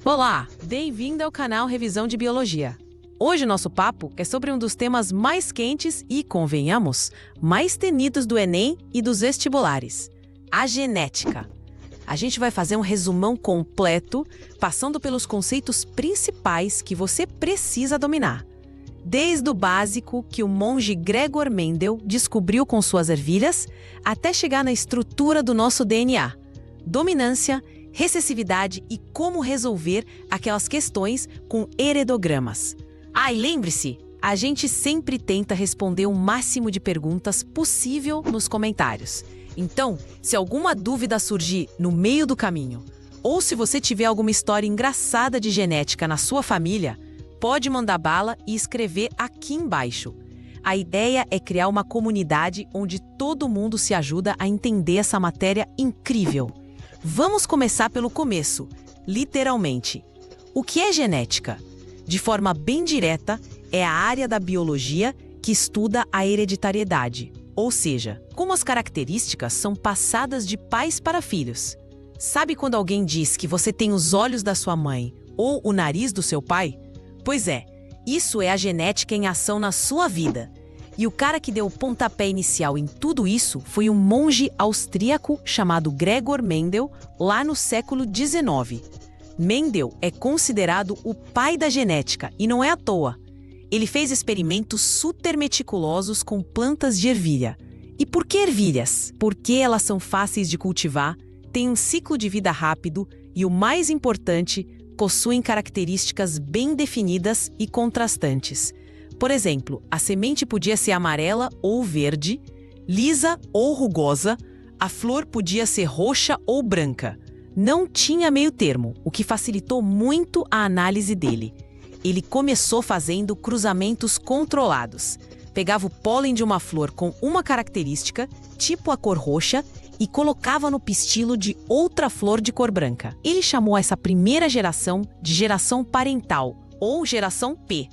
Olá, bem-vindo ao canal Revisão de Biologia. Hoje nosso papo é sobre um dos temas mais quentes e, convenhamos, mais temidos do Enem e dos vestibulares: a genética. A gente vai fazer um resumão completo, passando pelos conceitos principais que você precisa dominar. Desde o básico que o monge Gregor Mendel descobriu com suas ervilhas, até chegar na estrutura do nosso DNA. Dominância, recessividade e como resolver aquelas questões com heredogramas. E lembre-se, a gente sempre tenta responder o máximo de perguntas possível nos comentários. Então, se alguma dúvida surgir no meio do caminho, ou se você tiver alguma história engraçada de genética na sua família, pode mandar bala e escrever aqui embaixo. A ideia é criar uma comunidade onde todo mundo se ajuda a entender essa matéria incrível. Vamos começar pelo começo, literalmente. O que é genética? De forma bem direta, é a área da biologia que estuda a hereditariedade, ou seja, como as características são passadas de pais para filhos. Sabe quando alguém diz que você tem os olhos da sua mãe ou o nariz do seu pai? Pois é, isso é a genética em ação na sua vida. E o cara que deu o pontapé inicial em tudo isso foi um monge austríaco chamado Gregor Mendel, lá no século XIX. Mendel é considerado o pai da genética, e não é à toa. Ele fez experimentos super meticulosos com plantas de ervilha. E por que ervilhas? Porque elas são fáceis de cultivar, têm um ciclo de vida rápido e, o mais importante, possuem características bem definidas e contrastantes. Por exemplo, a semente podia ser amarela ou verde, lisa ou rugosa, a flor podia ser roxa ou branca. Não tinha meio termo, o que facilitou muito a análise dele. Ele começou fazendo cruzamentos controlados. Pegava o pólen de uma flor com uma característica, tipo a cor roxa, e colocava no pistilo de outra flor de cor branca. Ele chamou essa primeira geração de geração parental, ou geração P.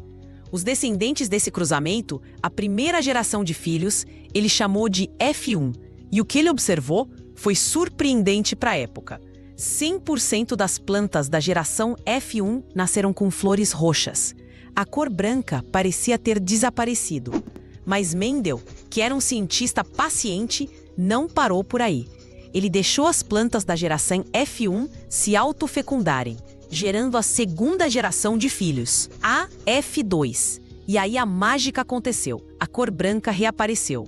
Os descendentes desse cruzamento, a primeira geração de filhos, ele chamou de F1. E o que ele observou foi surpreendente para a época. 100% das plantas da geração F1 nasceram com flores roxas. A cor branca parecia ter desaparecido. Mas Mendel, que era um cientista paciente, não parou por aí. Ele deixou as plantas da geração F1 se autofecundarem, gerando a segunda geração de filhos, a F2. E aí a mágica aconteceu, a cor branca reapareceu.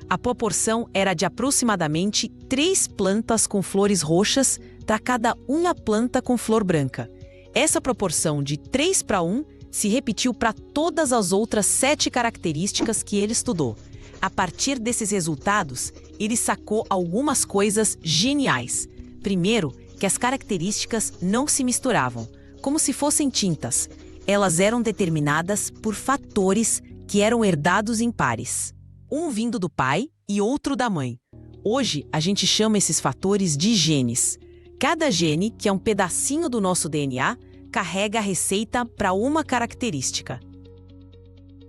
A proporção era de aproximadamente 3 plantas com flores roxas para cada uma planta com flor branca. Essa proporção de 3 para 1 se repetiu para todas as outras 7 características que ele estudou. A partir desses resultados, ele sacou algumas coisas geniais. Primeiro, que as características não se misturavam, como se fossem tintas. Elas eram determinadas por fatores que eram herdados em pares, um vindo do pai e outro da mãe. Hoje, a gente chama esses fatores de genes. Cada gene, que é um pedacinho do nosso DNA, carrega a receita para uma característica.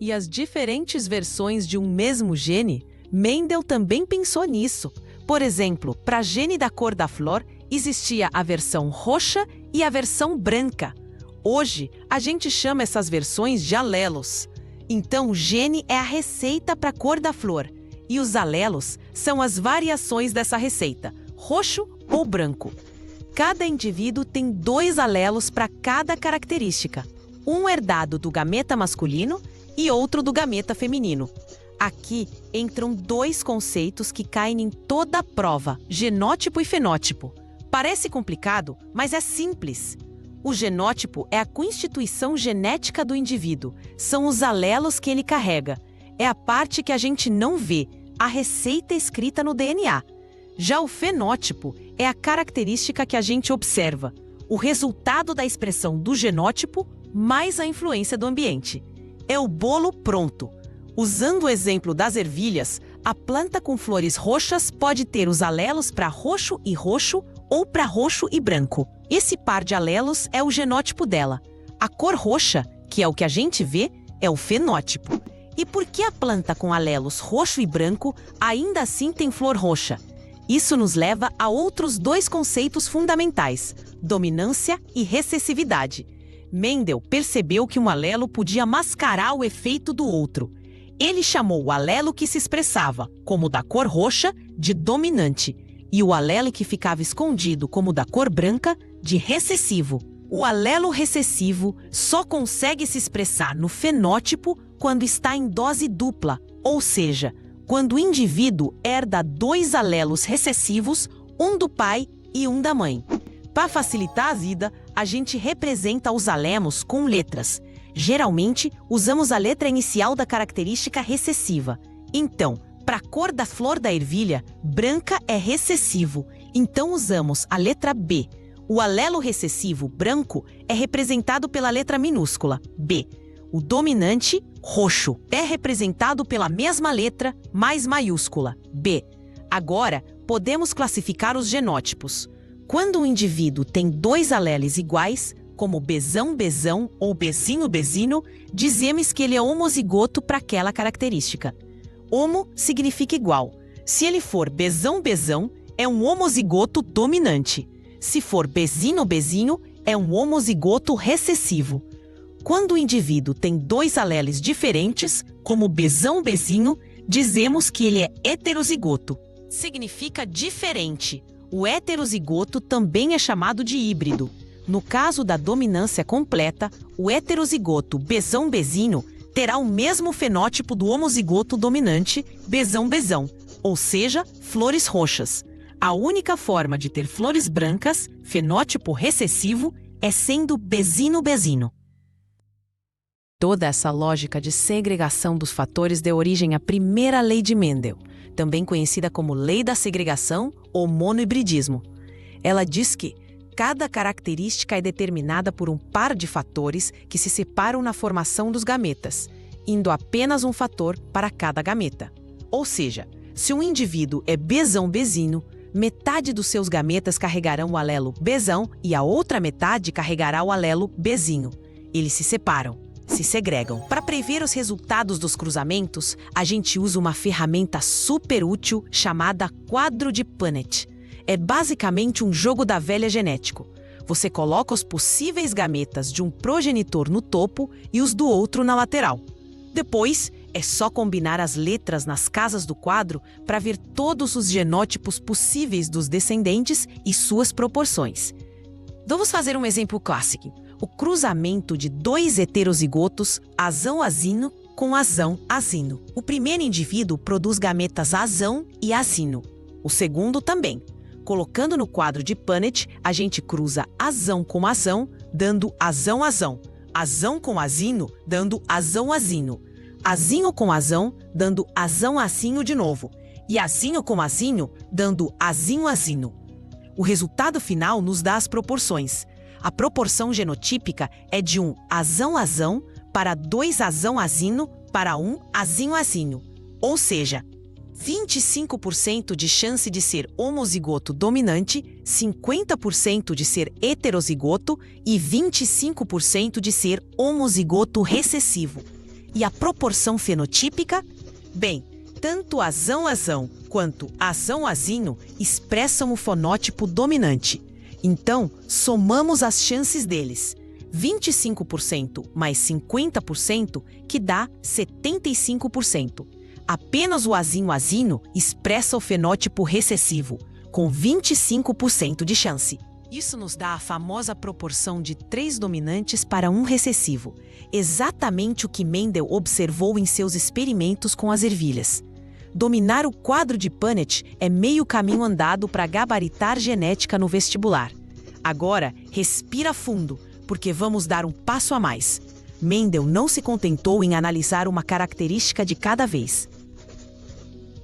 E as diferentes versões de um mesmo gene, Mendel também pensou nisso. Por exemplo, para gene da cor da flor, existia a versão roxa e a versão branca. Hoje, a gente chama essas versões de alelos. Então, o gene é a receita para a cor da flor. E os alelos são as variações dessa receita, roxo ou branco. Cada indivíduo tem 2 alelos para cada característica. Um herdado do gameta masculino e outro do gameta feminino. Aqui entram 2 conceitos que caem em toda a prova, genótipo e fenótipo. Parece complicado, mas é simples. O genótipo é a constituição genética do indivíduo. São os alelos que ele carrega. É a parte que a gente não vê, a receita escrita no DNA. Já o fenótipo é a característica que a gente observa, o resultado da expressão do genótipo mais a influência do ambiente. É o bolo pronto. Usando o exemplo das ervilhas, a planta com flores roxas pode ter os alelos para roxo e roxo ou para roxo e branco. Esse par de alelos é o genótipo dela. A cor roxa, que é o que a gente vê, é o fenótipo. E por que a planta com alelos roxo e branco ainda assim tem flor roxa? Isso nos leva a outros 2 conceitos fundamentais: dominância e recessividade. Mendel percebeu que um alelo podia mascarar o efeito do outro. Ele chamou o alelo que se expressava como da cor roxa de dominante e o alelo que ficava escondido como da cor branca de recessivo. O alelo recessivo só consegue se expressar no fenótipo quando está em dose dupla, ou seja, quando o indivíduo herda 2 alelos recessivos, um do pai e um da mãe. Para facilitar a vida, a gente representa os alemos com letras. Geralmente, usamos a letra inicial da característica recessiva. Então, para a cor da flor da ervilha, branca é recessivo, então usamos a letra B. O alelo recessivo branco é representado pela letra minúscula, B. O dominante, roxo, é representado pela mesma letra, mais maiúscula, B. Agora, podemos classificar os genótipos. Quando um indivíduo tem 2 alelos iguais, como Bzão-Bzão ou Bezinho-Bezino, dizemos que ele é homozigoto para aquela característica. Homo significa igual. Se ele for Bzão-Bzão, é um homozigoto dominante. Se for Bezino-Bezinho, é um homozigoto recessivo. Quando o indivíduo tem 2 alelos diferentes, como Bzão-Bezinho, dizemos que ele é heterozigoto. Significa diferente. O heterozigoto também é chamado de híbrido. No caso da dominância completa, o heterozigoto Bzão-Bezinho terá o mesmo fenótipo do homozigoto dominante Bzão-Bzão, ou seja, flores roxas. A única forma de ter flores brancas, fenótipo recessivo, é sendo Bezino-Bezino. Toda essa lógica de segregação dos fatores deu origem à primeira lei de Mendel, também conhecida como Lei da Segregação ou monohibridismo. Ela diz que cada característica é determinada por um par de fatores que se separam na formação dos gametas, indo apenas um fator para cada gameta. Ou seja, se um indivíduo é Bzão-Bezino, metade dos seus gametas carregarão o alelo Bzão e a outra metade carregará o alelo Bezinho. Eles se separam, se segregam. Para prever os resultados dos cruzamentos, a gente usa uma ferramenta super útil chamada quadro de Punnett. É basicamente um jogo da velha genético. Você coloca os possíveis gametas de um progenitor no topo e os do outro na lateral. Depois, é só combinar as letras nas casas do quadro para ver todos os genótipos possíveis dos descendentes e suas proporções. Vamos fazer um exemplo clássico. O cruzamento de 2 heterozigotos, azão-azino, com azão-azino. O primeiro indivíduo produz gametas azão e azino. O segundo também. Colocando no quadro de Punnett, a gente cruza azão com azão, dando azão-azão. Azão com azino, dando azão-azino. Azinho com azão, dando azão-azinho de novo. E azinho com azinho, dando azinho-azino. O resultado final nos dá as proporções. A proporção genotípica é de 1 azão-azão para 2 azão-azino para 1 azinho-azinho. Ou seja, 25% de chance de ser homozigoto dominante, 50% de ser heterozigoto e 25% de ser homozigoto recessivo. E a proporção fenotípica? Bem, tanto azão-azão quanto azão-azinho expressam o fonótipo dominante. Então, somamos as chances deles. 25% mais 50%, que dá 75%. Apenas o azinho-azino expressa o fenótipo recessivo, com 25% de chance. Isso nos dá a famosa proporção de 3 dominantes para 1 recessivo, exatamente o que Mendel observou em seus experimentos com as ervilhas. Dominar o quadro de Punnett é meio caminho andado para gabaritar genética no vestibular. Agora, respira fundo, porque vamos dar um passo a mais. Mendel não se contentou em analisar uma característica de cada vez.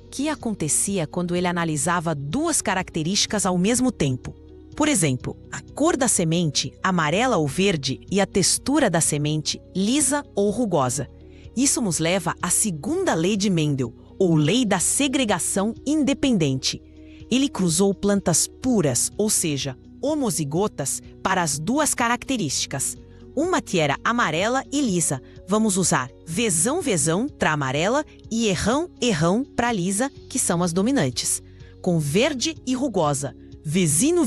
O que acontecia quando ele analisava 2 características ao mesmo tempo? Por exemplo, a cor da semente, amarela ou verde, e a textura da semente, lisa ou rugosa. Isso nos leva à segunda lei de Mendel, ou lei da segregação independente. Ele cruzou plantas puras, ou seja, homozigotas, para as 2 características. Uma que era amarela e lisa. Vamos usar vezão-vezão para amarela e errão-errão para lisa, que são as dominantes. Com verde e rugosa. Vzino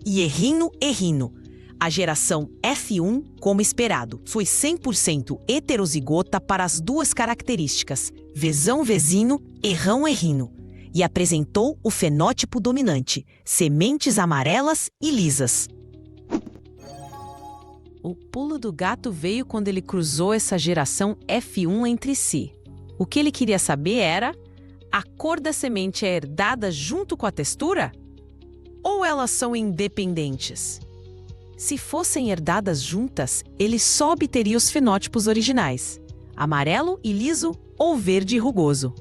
e errino. A geração F1, como esperado, foi 100% heterozigota para as duas características, Vzino, errino, e apresentou o fenótipo dominante, sementes amarelas e lisas. O pulo do gato veio quando ele cruzou essa geração F1 entre si. O que ele queria saber era: a cor da semente é herdada junto com a textura? Ou elas são independentes? Se fossem herdadas juntas, ele só obteria os fenótipos originais, amarelo e liso ou verde e rugoso.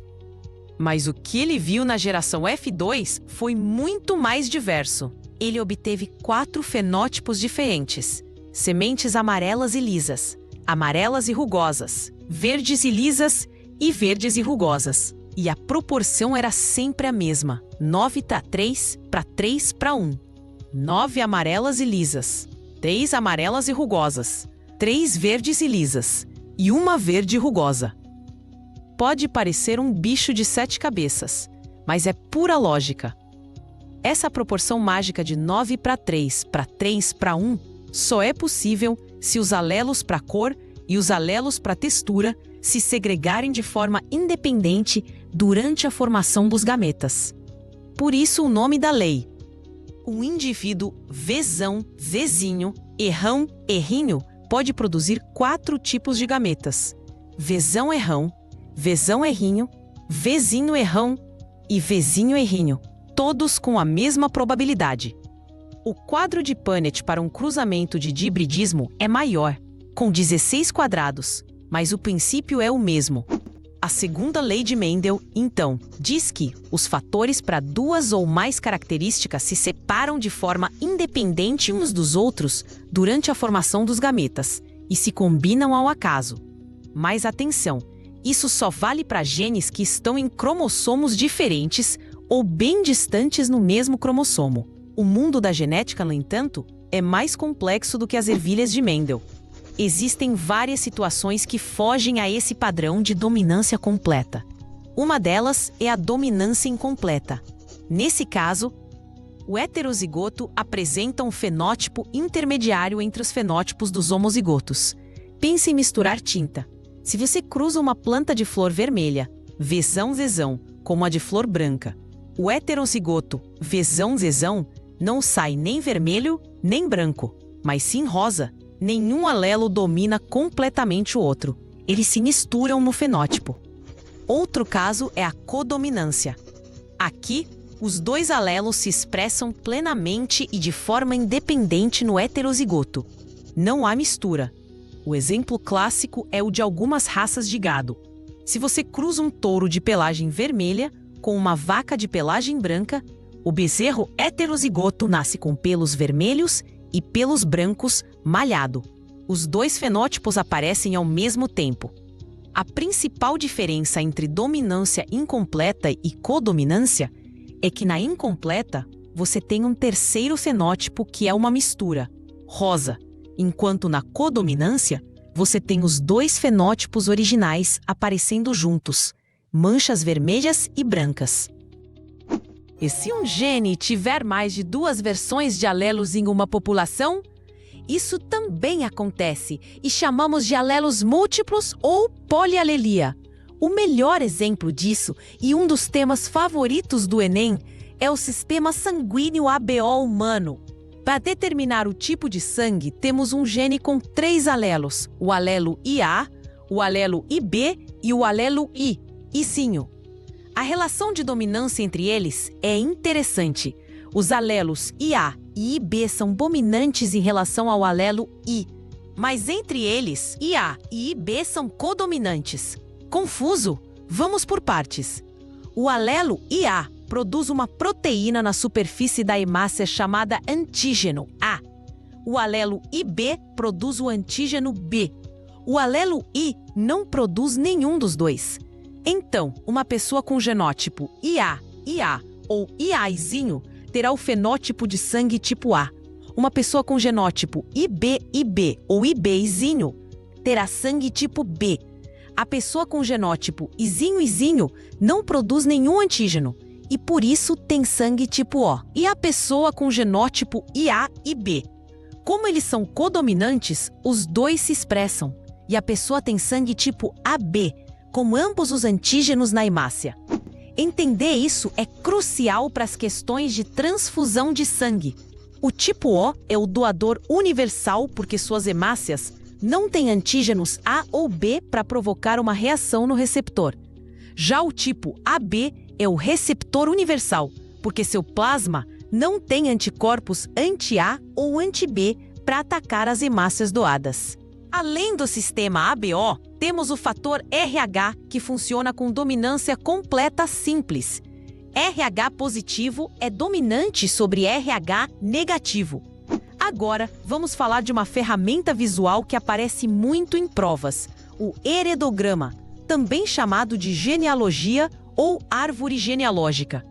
Mas o que ele viu na geração F2 foi muito mais diverso. Ele obteve 4 fenótipos diferentes: sementes amarelas e lisas, amarelas e rugosas, verdes e lisas e verdes e rugosas. E a proporção era sempre a mesma, 9:3 para 3:1. 9 amarelas e lisas, 3 amarelas e rugosas, 3 verdes e lisas e 1 verde e rugosa. Pode parecer um bicho de 7 cabeças, mas é pura lógica. Essa proporção mágica de 9:3 para 3:1 só é possível se os alelos para cor e os alelos para textura se segregarem de forma independente durante a formação dos gametas. Por isso o nome da lei. Um indivíduo Vzinho, errinho, pode produzir 4 tipos de gametas: Vzão-errão, Vzão-errinho, Vzinho-errão e Vzinho-errinho, todos com a mesma probabilidade. O quadro de Punnett para um cruzamento de dihibridismo é maior, com 16 quadrados, mas o princípio é o mesmo. A segunda lei de Mendel, então, diz que os fatores para 2 ou mais características se separam de forma independente uns dos outros durante a formação dos gametas e se combinam ao acaso. Mas atenção, isso só vale para genes que estão em cromossomos diferentes ou bem distantes no mesmo cromossomo. O mundo da genética, no entanto, é mais complexo do que as ervilhas de Mendel. Existem várias situações que fogem a esse padrão de dominância completa. Uma delas é a dominância incompleta. Nesse caso, o heterozigoto apresenta um fenótipo intermediário entre os fenótipos dos homozigotos. Pense em misturar tinta. Se você cruza uma planta de flor vermelha, Vzão, com a de flor branca, o heterozigoto Vzão não sai nem vermelho nem branco, mas sim rosa. Nenhum alelo domina completamente o outro. Eles se misturam no fenótipo. Outro caso é a codominância. Aqui, os 2 alelos se expressam plenamente e de forma independente no heterozigoto. Não há mistura. O exemplo clássico é o de algumas raças de gado. Se você cruza um touro de pelagem vermelha com uma vaca de pelagem branca, o bezerro heterozigoto nasce com pelos vermelhos e pelos brancos malhado. Os 2 fenótipos aparecem ao mesmo tempo. A principal diferença entre dominância incompleta e codominância é que na incompleta você tem um terceiro fenótipo que é uma mistura, rosa, enquanto na codominância você tem os 2 fenótipos originais aparecendo juntos, manchas vermelhas e brancas. E se um gene tiver mais de 2 versões de alelos em uma população? Isso também acontece e chamamos de alelos múltiplos ou polialelia. O melhor exemplo disso, e um dos temas favoritos do Enem, é o sistema sanguíneo ABO humano. Para determinar o tipo de sangue, temos um gene com 3 alelos, o alelo IA, o alelo IB e o alelo I, Izinho. A relação de dominância entre eles é interessante. Os alelos IA e IB são dominantes em relação ao alelo I, mas entre eles, IA e IB são codominantes. Confuso? Vamos por partes. O alelo IA produz uma proteína na superfície da hemácia chamada antígeno A. O alelo IB produz o antígeno B. O alelo I não produz nenhum dos dois. Então, uma pessoa com genótipo IA ou IAzinho terá o fenótipo de sangue tipo A. Uma pessoa com genótipo IB ou IBzinho terá sangue tipo B. A pessoa com genótipo Izinho não produz nenhum antígeno. e por isso tem sangue tipo O. E a pessoa com genótipo IA e B. Como eles são codominantes, os dois se expressam. E a pessoa tem sangue tipo AB, com ambos os antígenos na hemácia. Entender isso é crucial para as questões de transfusão de sangue. O tipo O é o doador universal porque suas hemácias não têm antígenos A ou B para provocar uma reação no receptor. Já o tipo AB é o receptor universal, porque seu plasma não tem anticorpos anti-A ou anti-B para atacar as hemácias doadas. Além do sistema ABO, temos o fator RH, que funciona com dominância completa simples. RH positivo é dominante sobre RH negativo. Agora, vamos falar de uma ferramenta visual que aparece muito em provas, o heredograma, também chamado de genealogia ou árvore genealógica.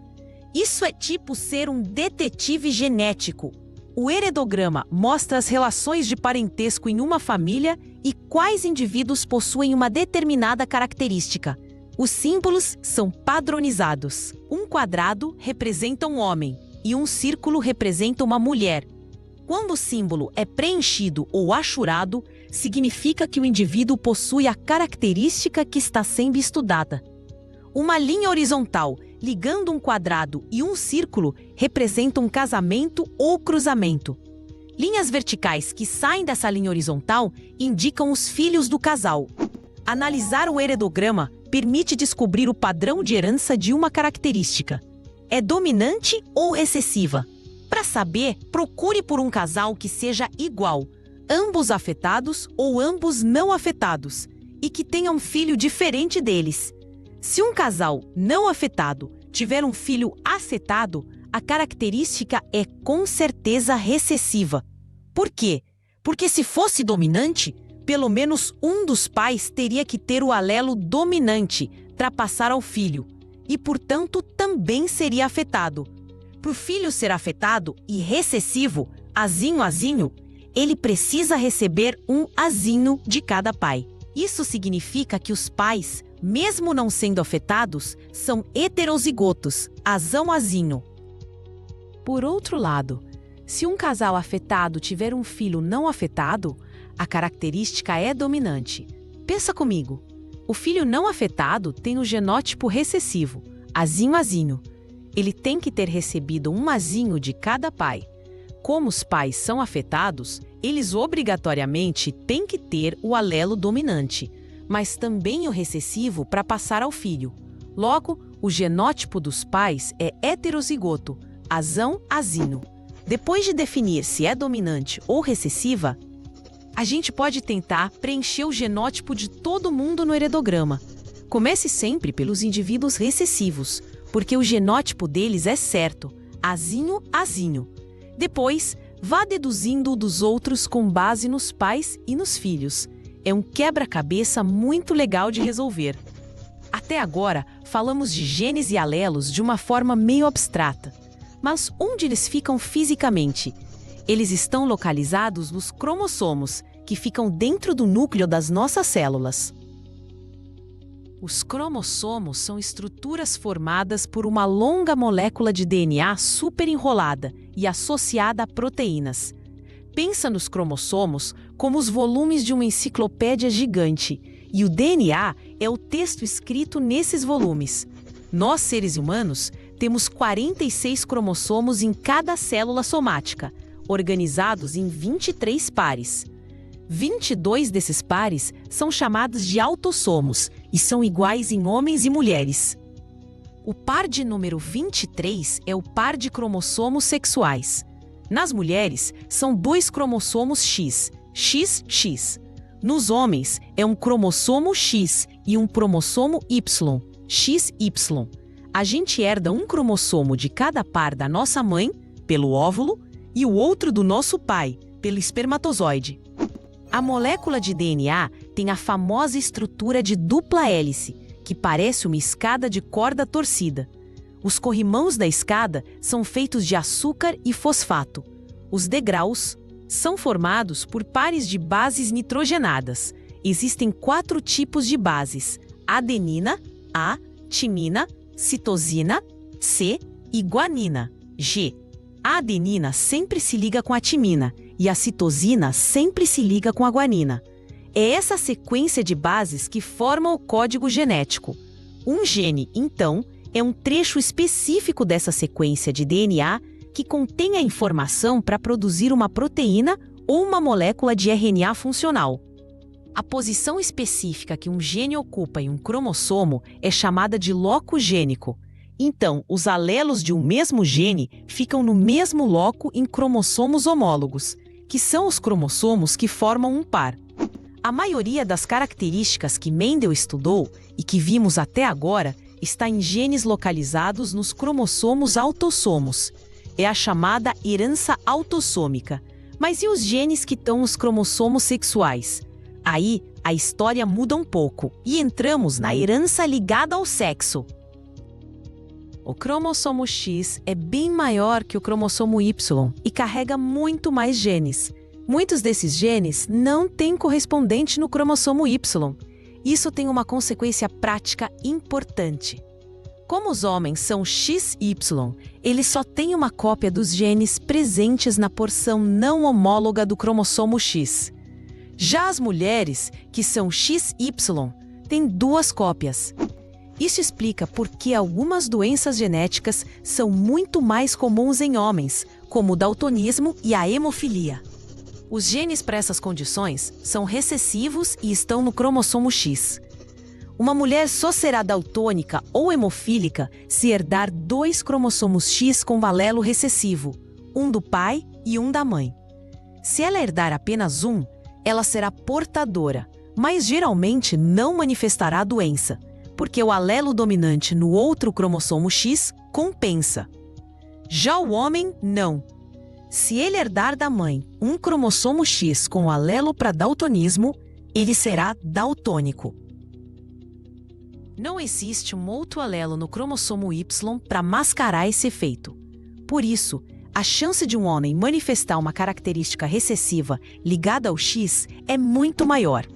Isso é tipo ser um detetive genético. O heredograma mostra as relações de parentesco em uma família e quais indivíduos possuem uma determinada característica. Os símbolos são padronizados. Um quadrado representa um homem e um círculo representa uma mulher. Quando o símbolo é preenchido ou achurado, significa que o indivíduo possui a característica que está sendo estudada. Uma linha horizontal ligando um quadrado e um círculo representa um casamento ou cruzamento. Linhas verticais que saem dessa linha horizontal indicam os filhos do casal. Analisar o heredograma permite descobrir o padrão de herança de uma característica. É dominante ou excessiva? Para saber, procure por um casal que seja igual, ambos afetados ou ambos não afetados, e que tenha um filho diferente deles. Se um casal não afetado tiver um filho afetado, a característica é com certeza recessiva. Por quê? Porque se fosse dominante, pelo menos um dos pais teria que ter o alelo dominante para passar ao filho, e portanto também seria afetado. Para o filho ser afetado e recessivo, azinho, ele precisa receber um azinho de cada pai. Isso significa que os pais, mesmo não sendo afetados, são heterozigotos, azão-azinho. Por outro lado, se um casal afetado tiver um filho não afetado, a característica é dominante. Pensa comigo, o filho não afetado tem o genótipo recessivo, azinho. Ele tem que ter recebido um azinho de cada pai. Como os pais são afetados, eles obrigatoriamente têm que ter o alelo dominante, mas também o recessivo para passar ao filho. Logo, o genótipo dos pais é heterozigoto, azão-azinho. Depois de definir se é dominante ou recessiva, a gente pode tentar preencher o genótipo de todo mundo no heredograma. Comece sempre pelos indivíduos recessivos, porque o genótipo deles é certo, azinho. Depois, vá deduzindo o dos outros com base nos pais e nos filhos. É um quebra-cabeça muito legal de resolver. Até agora, falamos de genes e alelos de uma forma meio abstrata. Mas onde eles ficam fisicamente? Eles estão localizados nos cromossomos, que ficam dentro do núcleo das nossas células. Os cromossomos são estruturas formadas por uma longa molécula de DNA super enrolada e associada a proteínas. Pensa nos cromossomos como os volumes de uma enciclopédia gigante, e o DNA é o texto escrito nesses volumes. Nós, seres humanos, temos 46 cromossomos em cada célula somática, organizados em 23 pares. 22 desses pares são chamados de autossomos e são iguais em homens e mulheres. O par de número 23 é o par de cromossomos sexuais. Nas mulheres, são 2 cromossomos X, XX. Nos homens, é um cromossomo X e um cromossomo Y, XY. A gente herda um cromossomo de cada par da nossa mãe, pelo óvulo, e o outro do nosso pai, pelo espermatozoide. A molécula de DNA tem a famosa estrutura de dupla hélice, que parece uma escada de corda torcida. Os corrimãos da escada são feitos de açúcar e fosfato. Os degraus são formados por pares de bases nitrogenadas. Existem 4 tipos de bases: adenina, A, timina, citosina, C. E guanina, G. A adenina sempre se liga com a timina e a citosina sempre se liga com a guanina. É essa sequência de bases que forma o código genético. Um gene, então, é um trecho específico dessa sequência de DNA que contém a informação para produzir uma proteína ou uma molécula de RNA funcional. A posição específica que um gene ocupa em um cromossomo é chamada de loco gênico. Então, os alelos de um mesmo gene ficam no mesmo loco em cromossomos homólogos, que são os cromossomos que formam um par. A maioria das características que Mendel estudou e que vimos até agora está em genes localizados nos cromossomos autossomos. É a chamada herança autossômica. Mas e os genes que estão nos cromossomos sexuais? Aí, a história muda um pouco e entramos na herança ligada ao sexo. O cromossomo X é bem maior que o cromossomo Y e carrega muito mais genes. Muitos desses genes não têm correspondente no cromossomo Y. Isso tem uma consequência prática importante. Como os homens são XY, eles só têm uma cópia dos genes presentes na porção não homóloga do cromossomo X. Já as mulheres, que são XY, têm 2 cópias. Isso explica por que algumas doenças genéticas são muito mais comuns em homens, como o daltonismo e a hemofilia. Os genes para essas condições são recessivos e estão no cromossomo X. Uma mulher só será daltônica ou hemofílica se herdar 2 cromossomos X com alelo recessivo, um do pai e um da mãe. Se ela herdar apenas um, ela será portadora, mas geralmente não manifestará a doença, porque o alelo dominante no outro cromossomo X compensa. Já o homem, não. Se ele herdar da mãe um cromossomo X com alelo para daltonismo, ele será daltônico. Não existe um outro alelo no cromossomo Y para mascarar esse efeito. Por isso, a chance de um homem manifestar uma característica recessiva ligada ao X é muito maior.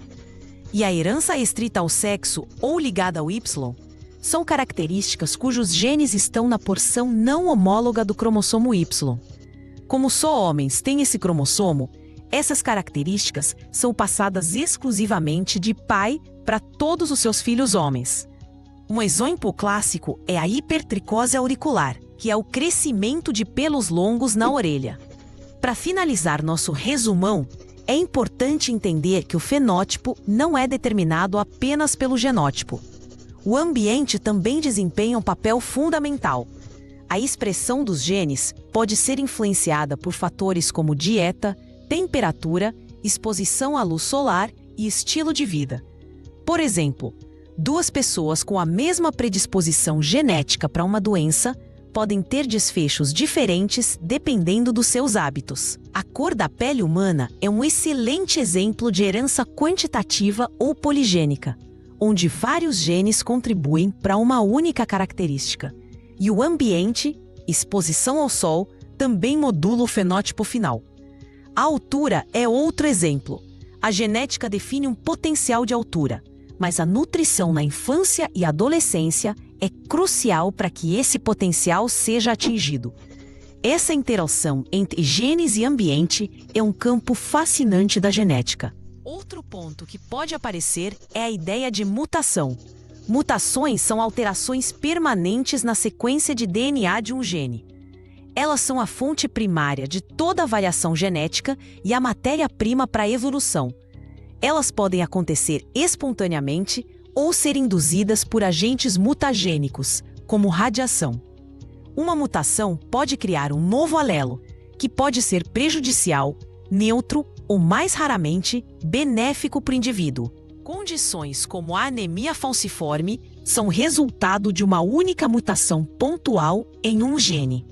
E a herança restrita ao sexo ou ligada ao Y são características cujos genes estão na porção não homóloga do cromossomo Y. Como só homens têm esse cromossomo, essas características são passadas exclusivamente de pai para todos os seus filhos homens. Um exemplo clássico é a hipertricose auricular, que é o crescimento de pelos longos na orelha. Para finalizar nosso resumão, é importante entender que o fenótipo não é determinado apenas pelo genótipo. O ambiente também desempenha um papel fundamental. A expressão dos genes pode ser influenciada por fatores como dieta, temperatura, exposição à luz solar e estilo de vida. Por exemplo, 2 pessoas com a mesma predisposição genética para uma doença podem ter desfechos diferentes dependendo dos seus hábitos. A cor da pele humana é um excelente exemplo de herança quantitativa ou poligênica, onde vários genes contribuem para uma única característica. E o ambiente, exposição ao sol, também modula o fenótipo final. A altura é outro exemplo. A genética define um potencial de altura, mas a nutrição na infância e adolescência é crucial para que esse potencial seja atingido. Essa interação entre genes e ambiente é um campo fascinante da genética. Outro ponto que pode aparecer é a ideia de mutação. Mutações são alterações permanentes na sequência de DNA de um gene. Elas são a fonte primária de toda a variação genética e a matéria-prima para a evolução. Elas podem acontecer espontaneamente ou ser induzidas por agentes mutagênicos, como radiação. Uma mutação pode criar um novo alelo, que pode ser prejudicial, neutro ou, mais raramente, benéfico para o indivíduo. Condições como a anemia falciforme são resultado de uma única mutação pontual em um gene.